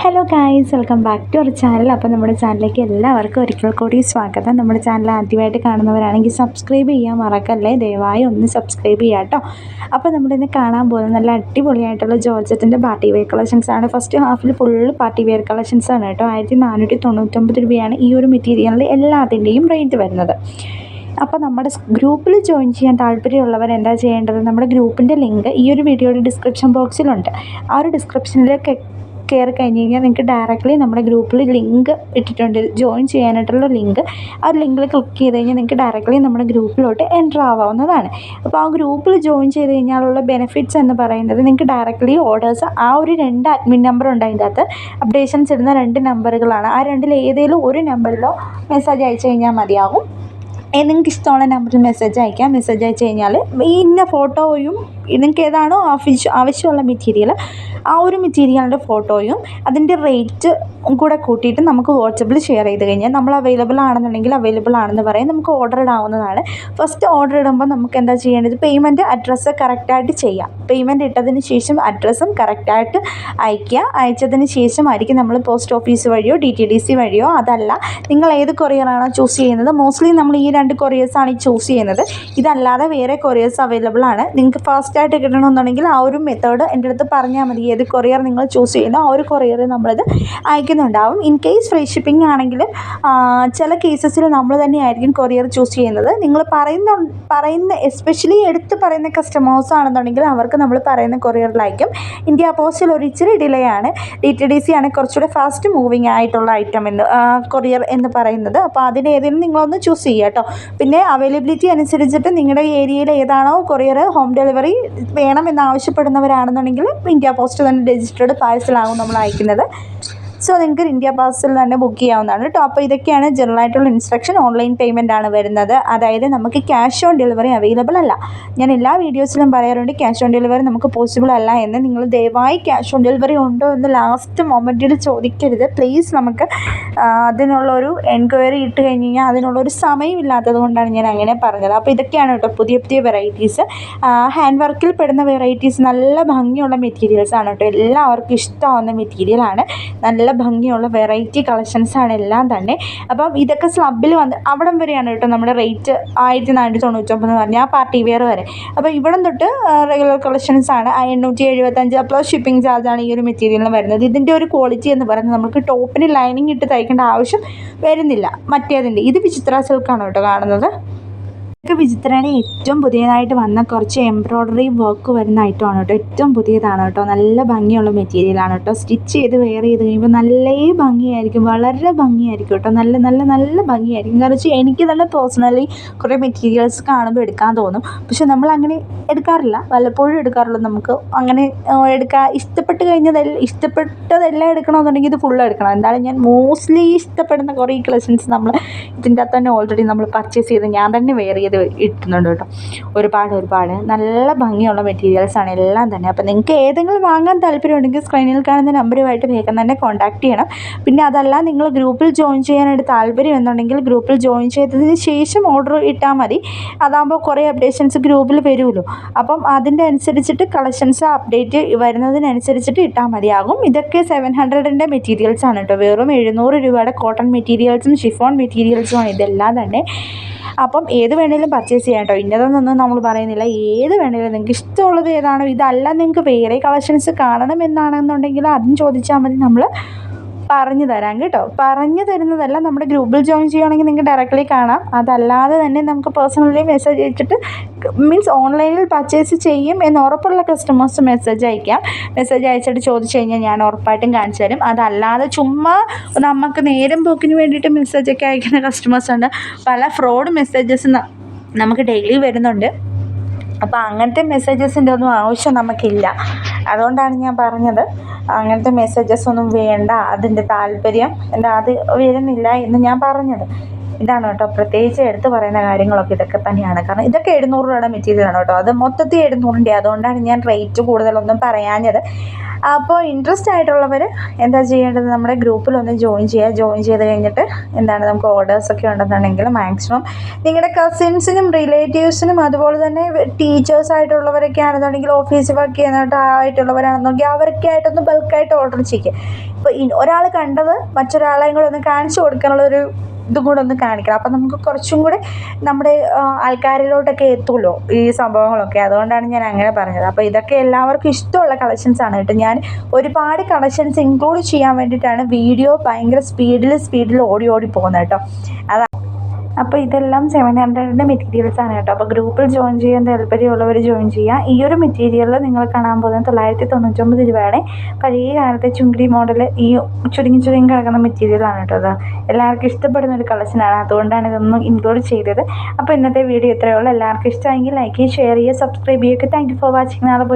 Hello guys, welcome back to our channel. അപ്പോൾ നമ്മുടെ ചാനലിലേക്ക് എല്ലാവർക്കും ഒരിക്കൽ കൂടി സ്വാഗതം. നമ്മുടെ ചാനൽ ആദ്യമായിട്ട് കാണുന്നവരാണെങ്കിൽ സബ്സ്ക്രൈബ് ചെയ്യാൻ മറക്കല്ലേ, ദയവായി ഒന്ന് സബ്സ്ക്രൈബ് ചെയ്യാം കേട്ടോ. അപ്പോൾ നമ്മളിന്ന് കാണാൻ പോകുന്നത് നല്ല അടിപൊളിയായിട്ടുള്ള ജോർജറ്റിൻ്റെ പാർട്ടി വെയർ കളക്ഷൻസ് ആണ്. ഫസ്റ്റ് ഹാഫിൽ ഫുള്ള് പാർട്ടി വെയർ കളക്ഷൻസ് ആണ് കേട്ടോ. 1499 രൂപയാണ് ഈ ഒരു മെറ്റീരിയലിൽ എല്ലാത്തിൻ്റെയും റേറ്റ് വരുന്നത്. അപ്പോൾ നമ്മുടെ ഗ്രൂപ്പിൽ ജോയിൻ ചെയ്യാൻ താല്പര്യമുള്ളവർ എന്താ ചെയ്യേണ്ടത്, നമ്മുടെ ഗ്രൂപ്പിൻ്റെ ലിങ്ക് ഈ ഒരു വീഡിയോയുടെ ഡിസ്ക്രിപ്ഷൻ ബോക്സിലുണ്ട്. ആ ഒരു ഡിസ്ക്രിപ്ഷനിലേക്ക് കയറി കഴിഞ്ഞ് കഴിഞ്ഞാൽ നിങ്ങൾക്ക് ഡയറക്റ്റ്ലി നമ്മുടെ ഗ്രൂപ്പിൽ ലിങ്ക് ഇട്ടിട്ടുണ്ട്, ജോയിൻ ചെയ്യാനായിട്ടുള്ള ലിങ്ക്. ആ ഒരു ലിങ്കിൽ ക്ലിക്ക് ചെയ്ത് കഴിഞ്ഞാൽ നിങ്ങൾക്ക് ഡയറക്റ്റ്ലി നമ്മുടെ ഗ്രൂപ്പിലോട്ട് എൻ്റർ ആവാവുന്നതാണ്. അപ്പോൾ ആ ഗ്രൂപ്പിൽ ജോയിൻ ചെയ്ത് കഴിഞ്ഞാലുള്ള ബെനിഫിറ്റ്സ് എന്ന് പറയുന്നത് നിങ്ങൾക്ക് ഡയറക്റ്റ്ലി ഓർഡേഴ്സ്, ആ ഒരു 2 അഡ്മിൻ നമ്പർ ഉണ്ട് അതിൻ്റെ അകത്ത്, അപ്ഡേഷൻസ് ഇടുന്ന 2 നമ്പറുകളാണ്. ആ 2 ഏതെങ്കിലും ഒരു നമ്പറിലോ മെസ്സേജ് അയച്ചു കഴിഞ്ഞാൽ മതിയാകും. നിങ്ങൾക്ക് ഇഷ്ടമുള്ള നമ്പറിൽ മെസ്സേജ് അയക്കാം. മെസ്സേജ് അയച്ചു കഴിഞ്ഞാൽ ഇന്ന ഫോട്ടോയും നിങ്ങൾക്ക് ഏതാണോ ആവശ്യമുള്ള മെറ്റീരിയൽ, ആ ഒരു മെറ്റീരിയലിൻ്റെ ഫോട്ടോയും അതിൻ്റെ റേറ്റ് കൂടെ കൂട്ടിയിട്ട് നമുക്ക് വാട്സപ്പിൽ ഷെയർ ചെയ്ത് കഴിഞ്ഞാൽ നമ്മൾ അവൈലബിൾ ആണെന്നുണ്ടെങ്കിൽ അവൈലബിൾ ആണെന്ന് പറയും, നമുക്ക് ഓർഡർ ഇടാവുന്നതാണ്. ഫസ്റ്റ് ഓർഡർ ഇടുമ്പോൾ നമുക്ക് എന്താ ചെയ്യേണ്ടത്, പേയ്മെൻറ്റ് അഡ്രസ്സ് കറക്റ്റായിട്ട് ചെയ്യാം. പേയ്മെൻറ്റ് ഇട്ടതിന് ശേഷം അഡ്രസ്സും കറക്റ്റായിട്ട് അയയ്ക്കുക. അയച്ചതിന് ശേഷമായിരിക്കും നമ്മൾ പോസ്റ്റ് ഓഫീസ് വഴിയോ DTDC വഴിയോ, അതല്ല നിങ്ങൾ ഏത് കൊറിയറാണോ ചൂസ് ചെയ്യുന്നത്, മോസ്റ്റ്ലി നമ്മൾ ഈ 2 കൊറിയേഴ്സാണ് ഈ ചൂസ് ചെയ്യുന്നത്. ഇതല്ലാതെ വേറെ കൊറിയേഴ്സ് അവൈലബിൾ ആണ്. നിങ്ങൾക്ക് ഫാസ്റ്റായിട്ട് കിട്ടണമെന്നുണ്ടെങ്കിൽ ആ ഒരു മെത്തേഡ് എൻ്റെ അടുത്ത് പറഞ്ഞാൽ മതി. ഏത് കൊറിയർ നിങ്ങൾ ചൂസ് ചെയ്യുന്നു ആ ഒരു കൊറിയറിൽ നമ്മളത് അയക്കുന്നുണ്ടാവും. ഇൻ കേസ് ഫ്രീ ഷിപ്പിംഗ് ആണെങ്കിൽ ചില കേസസിൽ നമ്മൾ തന്നെയായിരിക്കും കൊറിയർ ചൂസ് ചെയ്യുന്നത്. നിങ്ങൾ പറയുന്ന എസ്പെഷ്യലി എടുത്ത് പറയുന്ന കസ്റ്റമേഴ്സ് ആണെന്നുണ്ടെങ്കിൽ അവർക്ക് നമ്മൾ പറയുന്ന കൊറിയറിലായിരിക്കും. ഇന്ത്യ പോസ്റ്റിൽ ഒരു ഇച്ചിരി ഡിലേ ആണ്. DTDC ആണ് കുറച്ചുകൂടെ ഫാസ്റ്റ് മൂവിങ് ആയിട്ടുള്ള ഐറ്റം എന്ന് കൊറിയർ എന്ന് പറയുന്നത്. അപ്പോൾ അതിൽ ഏതെങ്കിലും നിങ്ങളൊന്ന് ചൂസ് ചെയ്യുക കേട്ടോ. പിന്നെ അവൈലബിലിറ്റി അനുസരിച്ചിട്ട് നിങ്ങളുടെ ഏരിയയിൽ ഏതാണോ കൊറിയർ ഹോം ഡെലിവറി വേണമെന്ന് ആവശ്യപ്പെടുന്നവരാണെന്നുണ്ടെങ്കിൽ ഇന്ത്യ പോസ്റ്റ് തന്നെ രജിസ്റ്റേർഡ് പാഴ്സലാകും നമ്മൾ അയക്കുന്നത്. സോ നിങ്ങൾക്ക് ഇന്ത്യ പാഴ്സൽ തന്നെ ബുക്ക് ചെയ്യാവുന്നതാണ് കേട്ടോ. അപ്പോൾ ഇതൊക്കെയാണ് ജനറലായിട്ടുള്ള ഇൻസ്ട്രക്ഷൻ. ഓൺലൈൻ പേയ്മെൻ്റ് ആണ് വരുന്നത്. അതായത് നമുക്ക് ക്യാഷ് ഓൺ ഡെലിവറി അവൈലബിൾ അല്ല. ഞാൻ എല്ലാ വീഡിയോസിലും പറയാറുണ്ട് ക്യാഷ് ഓൺ ഡെലിവറി നമുക്ക് പോസിബിൾ അല്ല എന്ന്. നിങ്ങൾ ദയവായി ക്യാഷ് ഓൺ ഡെലിവറി ഉണ്ടോ എന്ന് ലാസ്റ്റ് മൊമെൻറ്റിൽ ചോദിക്കരുത് പ്ലീസ്. നമുക്ക് അതിനുള്ളൊരു എൻക്വയറി ഇട്ട് കഴിഞ്ഞ് കഴിഞ്ഞാൽ അതിനുള്ളൊരു സമയമില്ലാത്തത് കൊണ്ടാണ് ഞാൻ അങ്ങനെ പറഞ്ഞത്. അപ്പോൾ ഇതൊക്കെയാണ് കേട്ടോ പുതിയ പുതിയ വെറൈറ്റീസ്. ഹാൻഡ് വർക്കിൽ പെടുന്ന വെറൈറ്റീസ്, നല്ല ഭംഗിയുള്ള മെറ്റീരിയൽസ് ആണ് കേട്ടോ. എല്ലാവർക്കും ഇഷ്ടമാവുന്ന മെറ്റീരിയലാണ്. നല്ല ഭംഗിയുള്ള വെറൈറ്റി കളക്ഷൻസാണ് എല്ലാം തന്നെ. അപ്പം ഇതൊക്കെ സ്ലബിൽ വന്ന് അവിടം വരെയാണ് കേട്ടോ നമ്മുടെ റേറ്റ് 1499 എന്ന് പറഞ്ഞാൽ ആ പാർട്ടി വെയർ വരെ. അപ്പോൾ ഇവിടം തൊട്ട് റെഗുലർ കളക്ഷൻസാണ് 875 പ്ലസ് ഷിപ്പിംഗ് ചാർജാണ് ഈ ഒരു മെറ്റീരിയലിന് വരുന്നത്. ഇതിൻ്റെ ഒരു ക്വാളിറ്റി എന്ന് പറയുന്നത് നമുക്ക് ടോപ്പിന് ലൈനിങ് ഇട്ട് തയ്ക്കേണ്ട ആവശ്യം വരുന്നില്ല മറ്റേതിൻ്റെ. ഇത് വിചിത്ര സിൽക്കാണ് കേട്ടോ കാണുന്നത്. ഇതൊക്കെ വിചിത്രയുടെ ഏറ്റവും പുതിയതായിട്ട് വന്ന കുറച്ച് എംബ്രോയ്ഡറി വർക്ക് വരുന്ന ഐറ്റമാണ് കേട്ടോ. ഏറ്റവും പുതിയതാണ് കേട്ടോ. നല്ല ഭംഗിയുള്ള മെറ്റീരിയലാണ് കേട്ടോ. സ്റ്റിച്ച് ചെയ്ത് വെയർ ചെയ്ത് കഴിയുമ്പോൾ നല്ല ഭംഗിയായിരിക്കും, വളരെ ഭംഗിയായിരിക്കും കേട്ടോ. നല്ല നല്ല നല്ല ഭംഗിയായിരിക്കും. കാരണം വെച്ചാൽ എനിക്ക് തന്നെ പേഴ്സണലി കുറേ മെറ്റീരിയൽസ് കാണുമ്പോൾ എടുക്കാൻ തോന്നും. പക്ഷെ നമ്മൾ അങ്ങനെ എടുക്കാറില്ല, വല്ലപ്പോഴും എടുക്കാറുള്ളൂ. നമുക്ക് അങ്ങനെ ഇഷ്ടപ്പെട്ടതെല്ലാം എടുക്കണമെന്നുണ്ടെങ്കിൽ ഇത് ഫുള്ള് എടുക്കണം. എന്തായാലും ഞാൻ മോസ്റ്റ്ലി ഇഷ്ടപ്പെടുന്ന കുറേ കളക്ഷൻസ് നമ്മൾ ഇതിൻ്റെ അകത്ത് തന്നെ ഓൾറെഡി നമ്മൾ പർച്ചേസ് ചെയ്ത് ഞാൻ തന്നെ വെയർ ചെയ്ത് ഇട്ടുന്നുണ്ട് കേട്ടോ. ഒരുപാട് നല്ല ഭംഗിയുള്ള മെറ്റീരിയൽസാണ് എല്ലാം തന്നെ. അപ്പോൾ നിങ്ങൾക്ക് ഏതെങ്കിലും വാങ്ങാൻ താല്പര്യമുണ്ടെങ്കിൽ സ്ക്രീനിൽ കാണുന്ന നമ്പറുമായിട്ട് വേഗം തന്നെ കോൺടാക്ട് ചെയ്യണം. പിന്നെ അതല്ല നിങ്ങൾ ഗ്രൂപ്പിൽ ജോയിൻ ചെയ്യാനായിട്ട് താല്പര്യം എന്നുണ്ടെങ്കിൽ ഗ്രൂപ്പിൽ ജോയിൻ ചെയ്തതിന് ശേഷം ഓർഡർ ഇട്ടാൽ മതി. അതാകുമ്പോൾ കുറേ അപ്ഡേഷൻസ് ഗ്രൂപ്പിൽ വരുമല്ലോ. അപ്പം അതിൻ്റെ അനുസരിച്ചിട്ട് കളക്ഷൻസ് അപ്ഡേറ്റ് വരുന്നതിനനുസരിച്ചിട്ട് ഇട്ടാൽ മതിയാകും. ഇതൊക്കെ 700ൻ്റെ മെറ്റീരിയൽസാണ് കേട്ടോ. വെറും 700 രൂപയുടെ കോട്ടൺ മെറ്റീരിയൽസും ഷിഫോൺ മെറ്റീരിയൽസുമാണ് ഇതെല്ലാം തന്നെ. അപ്പം ഏത് വേണമെങ്കിലും പർച്ചേസ് ചെയ്യാം കേട്ടോ. ഇന്നതൊന്നും നമ്മൾ പറയുന്നില്ല. ഏത് വേണമെങ്കിലും നിങ്ങൾക്ക് ഇഷ്ടമുള്ളത് ഏതാണോ, ഇതല്ല നിങ്ങൾക്ക് വേറെ കളക്ഷൻസ് കാണണമെന്നാണെന്നുണ്ടെങ്കിൽ അതും ചോദിച്ചാൽ മതി, നമ്മൾ പറഞ്ഞു തരാം കേട്ടോ. പറഞ്ഞു തരുന്നതല്ല, നമ്മുടെ ഗ്രൂപ്പിൽ ജോയിൻ ചെയ്യുകയാണെങ്കിൽ നിങ്ങൾക്ക് ഡയറക്റ്റ്ലി കാണാം. അതല്ലാതെ തന്നെ നമുക്ക് പേഴ്സണലി മെസ്സേജ് അയച്ചിട്ട് മീൻസ് ഓൺലൈനിൽ പർച്ചേസ് ചെയ്യും എന്ന് ഉറപ്പുള്ള കസ്റ്റമേഴ്സ് മെസ്സേജ് അയക്കാം. മെസ്സേജ് അയച്ചിട്ട് ചോദിച്ചു കഴിഞ്ഞാൽ ഞാൻ ഉറപ്പായിട്ടും കാണിച്ചു തരും. അതല്ലാതെ ചുമ്മാ നമുക്ക് നേരം പോക്കിന് വേണ്ടിയിട്ട് മെസ്സേജൊക്കെ അയക്കുന്ന കസ്റ്റമേഴ്സ് ഉണ്ട്. പല ഫ്രോഡ് മെസ്സേജസ് നമുക്ക് ഡെയിലി വരുന്നുണ്ട്. അപ്പോൾ അങ്ങനത്തെ മെസ്സേജസിൻ്റെ ഒന്നും ആവശ്യം നമുക്കില്ല. അതുകൊണ്ടാണ് ഞാൻ പറഞ്ഞത് അങ്ങനത്തെ മെസ്സേജസ് ഒന്നും വേണ്ട, അതിൻ്റെ താല്പര്യം അത് വരുന്നില്ല എന്ന് ഞാൻ പറഞ്ഞത്. ഇതാണ് കേട്ടോ പ്രത്യേകിച്ച് എടുത്ത് പറയുന്ന കാര്യങ്ങളൊക്കെ ഇതൊക്കെ തന്നെയാണ്. കാരണം ഇതൊക്കെ 700 രൂപയുടെ മെറ്റീരിയലാണ് കേട്ടോ. അത് മൊത്തത്തിൽ 700ൻ്റെ. അതുകൊണ്ടാണ് ഞാൻ റേറ്റ് കൂടുതലൊന്നും പറയാഞ്ഞത്. അപ്പോൾ ഇൻട്രസ്റ്റ് ആയിട്ടുള്ളവർ എന്താ ചെയ്യേണ്ടത്, നമ്മുടെ ഗ്രൂപ്പിലൊന്ന് ജോയിൻ ചെയ്യുക. ജോയിൻ ചെയ്ത് കഴിഞ്ഞിട്ട് എന്താണ് നമുക്ക് ഓർഡേഴ്സൊക്കെ ഉണ്ടെന്നുണ്ടെങ്കിൽ മാക്സിമം നിങ്ങളുടെ കസിൻസിനും റിലേറ്റീവ്സിനും അതുപോലെ തന്നെ ടീച്ചേഴ്സ് ആയിട്ടുള്ളവരൊക്കെ ആണെന്നുണ്ടെങ്കിൽ ഓഫീസിൽ വർക്ക് ചെയ്യുന്നതായിട്ടുള്ളവരാണെന്നുണ്ടെങ്കിൽ അവർക്കായിട്ടൊന്ന് ബൾക്കായിട്ട് ഓർഡർ ചെയ്യുക. ഇപ്പോൾ ഒരാൾ കണ്ടത് മറ്റൊരാളെയും കൂടെ ഒന്ന് കാണിച്ചു കൊടുക്കാനുള്ളൊരു ഇതും കൂടെ ഒന്ന് കാണിക്കണം. അപ്പം നമുക്ക് കുറച്ചും കൂടെ നമ്മുടെ ആൾക്കാരിലോട്ടൊക്കെ എത്തുമല്ലോ ഈ സംഭവങ്ങളൊക്കെ. അതുകൊണ്ടാണ് ഞാൻ അങ്ങനെ പറഞ്ഞത്. അപ്പോൾ ഇതൊക്കെ എല്ലാവർക്കും ഇഷ്ടമുള്ള കളക്ഷൻസാണ് കേട്ടോ. ഞാൻ ഒരുപാട് കളക്ഷൻസ് ഇൻക്ലൂഡ് ചെയ്യാൻ വേണ്ടിയിട്ടാണ് വീഡിയോ ഭയങ്കര സ്പീഡിൽ ഓടി പോകുന്നത് കേട്ടോ. അപ്പോൾ ഇതെല്ലാം 700 മെറ്റീരിയൽസാണ് കേട്ടോ. അപ്പോൾ ഗ്രൂപ്പിൽ ജോയിൻ ചെയ്യാൻ താല്പര്യമുള്ളവർ ജോയിൻ ചെയ്യുക. ഈ ഒരു മെറ്റീരിയൽ നിങ്ങൾ കാണാൻ പോകുന്നത് 999 രൂപയുടെ പഴയ കാലത്തെ ചുങ്കിടി മോഡൽ ഈ ചുരുങ്ങി കിടക്കുന്ന മെറ്റീരിയലാണ് കേട്ടോ. അത് എല്ലാവർക്കും ഇഷ്ടപ്പെടുന്ന ഒരു കളക്ഷനാണ്. അതുകൊണ്ടാണ് ഇതൊന്നും ഇൻക്ലൂഡ് ചെയ്തത്. അപ്പോൾ ഇന്നത്തെ വീഡിയോ ഇത്രയേ ഉള്ളൂ. എല്ലാവർക്കും ഇഷ്ടമെങ്കിൽ ലൈക്ക് ചെയ്യുക, ഷെയർ ചെയ്യുക, സബ്സ്ക്രൈബ് ചെയ്യുക. Thank you for watching. നാളെ